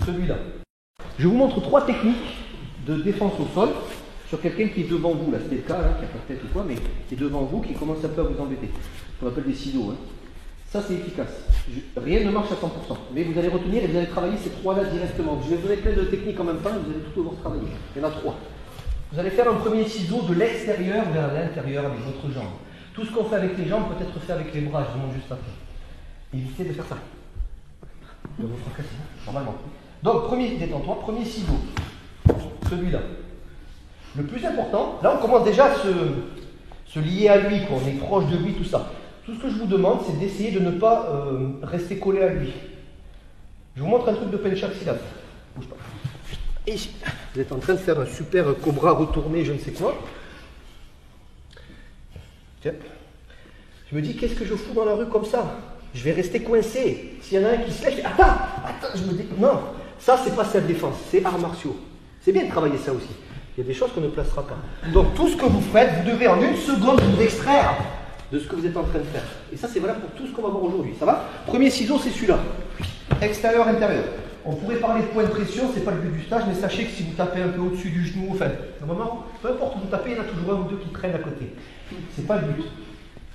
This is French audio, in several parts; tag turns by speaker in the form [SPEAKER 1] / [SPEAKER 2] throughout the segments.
[SPEAKER 1] celui-là. Je vous montre 3 techniques de défense au sol sur quelqu'un qui est devant vous. Là, c'était le cas, là, qui n'a pas de tête ou quoi, mais qui est devant vous, qui commence un peu à vous embêter. On appelle des ciseaux. Hein. Ça, c'est efficace. Rien ne marche à 100%. Mais vous allez retenir et vous allez travailler ces 3-là directement. Je vais vous donner plein de techniques en même temps et vous allez tout devoir travailler. Il y en a 3. Vous allez faire un premier ciseau de l'extérieur vers l'intérieur avec votre jambe. Tout ce qu'on fait avec les jambes peut être fait avec les bras, je vous montre juste après. Évitez de faire ça. De vous fracasser, normalement. Donc, détends-toi, premier ciseau. Celui-là. Le plus important, là on commence déjà à se lier à lui, quoi. On est proche de lui, tout ça. Tout ce que je vous demande, c'est d'essayer de ne pas rester collé à lui. Je vous montre un truc de pencha axillab. Bouge pas. Et vous êtes en train de faire un super cobra retourné, je ne sais quoi. Tiens. Je me dis, qu'est-ce que je fous dans la rue comme ça? Je vais rester coincé. S'il y en a un qui se lève, attends, je me dis, non, ça c'est pas self-défense, c'est arts martiaux. C'est bien de travailler ça aussi. Il y a des choses qu'on ne placera pas. Donc tout ce que vous faites, vous devez en une seconde vous extraire de ce que vous êtes en train de faire. Et ça c'est valable pour tout ce qu'on va voir aujourd'hui. Ça va? Premier ciseau, c'est celui-là. Extérieur, intérieur. On pourrait parler de point de pression, c'est pas le but du stage, mais sachez que si vous tapez un peu au-dessus du genou, enfin, normalement, peu importe où vous tapez, il y en a toujours un ou deux qui traînent à côté. C'est pas le but.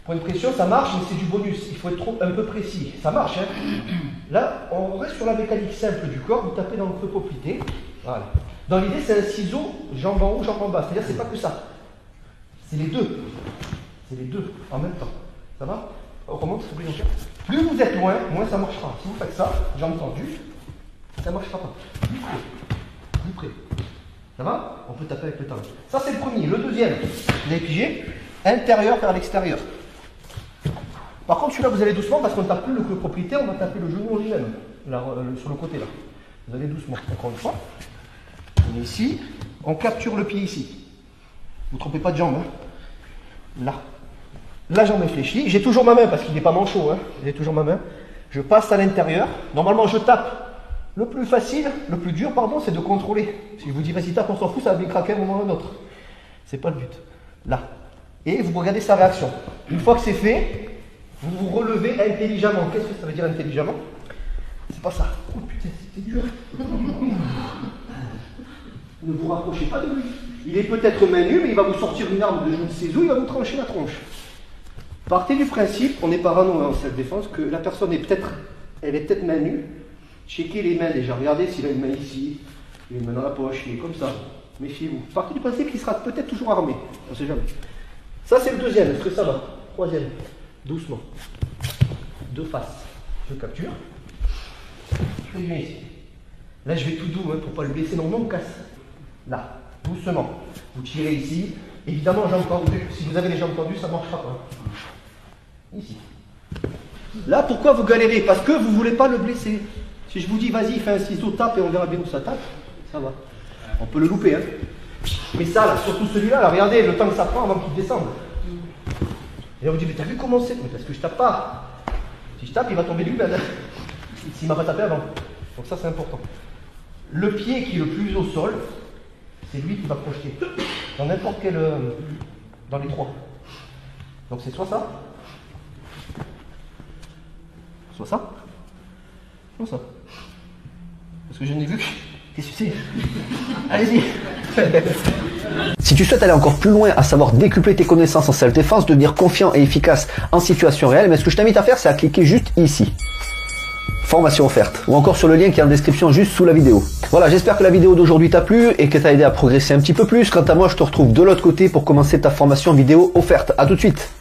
[SPEAKER 1] Point de pression, ça marche, mais c'est du bonus. Il faut être un peu précis. Ça marche, hein. Là, on reste sur la mécanique simple du corps. Vous tapez dans le creux poplité. Voilà. Dans l'idée, c'est un ciseau, jambe en haut, jambe en bas. C'est-à-dire, c'est pas que ça. C'est les deux. C'est les deux en même temps. Ça va? On remonte, s'il vous plaît. Plus vous êtes loin, moins ça marchera. Si vous faites ça, jambe tendue, ça ne marchera pas. Plus près. Plus près. Ça va? On peut taper avec le talon. Ça, c'est le premier. Le deuxième, vous avez pigé, intérieur vers l'extérieur. Par contre, celui-là, vous allez doucement parce qu'on ne tape plus le creux propriétaire, on va taper le genou en lui-même, sur le côté là. Vous allez doucement, encore une fois. On est ici, on capture le pied ici. Vous ne trompez pas de jambe. Hein. Là. La jambe est fléchie. J'ai toujours ma main parce qu'il n'est pas manchot. Hein. J'ai toujours ma main. Je passe à l'intérieur. Normalement, je tape. Le plus facile, le plus dur, pardon, c'est de contrôler. Si je vous dis, vas-y, tape, on s'en fout, ça va bien craquer à un moment ou à un autre. C'est pas le but. Là. Et vous regardez sa réaction. Une fois que c'est fait, vous vous relevez intelligemment. Qu'est-ce que ça veut dire intelligemment? C'est pas ça. Oh putain, c'était dur. Ne vous rapprochez pas de lui. Il est peut-être main nue, mais il va vous sortir une arme de je ne sais où, il va vous trancher la tronche. Partez du principe, on est parano en self-défense, que la personne est peut-être, elle est peut-être main nue. Checkez les mains déjà. Regardez s'il a une main ici, il a une main dans la poche, il est comme ça. Méfiez-vous. Partez du principe qu'il sera peut-être toujours armé. On ne sait jamais. Ça, c'est le deuxième. Est-ce que ça va? Troisième. Doucement. De face. Je capture. Je viens ici. Là, je vais tout doux hein, pour ne pas le blesser. Non, on casse. Là. Doucement. Vous tirez ici. Évidemment, jambes tendues. Si vous avez les jambes tendues, ça ne marchera pas. Ici. Là, pourquoi vous galérez? Parce que vous ne voulez pas le blesser. Si je vous dis, vas-y, fais un ciseau, tape et on verra bien où ça tape, ça va. On peut le louper. Hein. Mais ça, là, surtout celui-là, là, regardez le temps que ça prend avant qu'il descende. Et là, vous dites, mais t'as vu comment c'est? Mais parce que je tape pas. Si je tape, il va tomber lui-même. S'il m'a pas tapé avant. Donc ça, c'est important. Le pied qui est le plus au sol, c'est lui qui va projeter. Dans n'importe quel... dans les trois. Donc c'est soit ça, soit ça, soit ça. Parce que je n'ai vu que... Qu'est-ce que c'est? Allez-y. Si tu souhaites aller encore plus loin, à savoir décupler tes connaissances en self-défense, devenir confiant et efficace en situation réelle, mais ce que je t'invite à faire, c'est à cliquer juste ici. Formation offerte. Ou encore sur le lien qui est en description juste sous la vidéo. Voilà, j'espère que la vidéo d'aujourd'hui t'a plu et que t'a aidé à progresser un petit peu plus. Quant à moi, je te retrouve de l'autre côté pour commencer ta formation vidéo offerte. À tout de suite.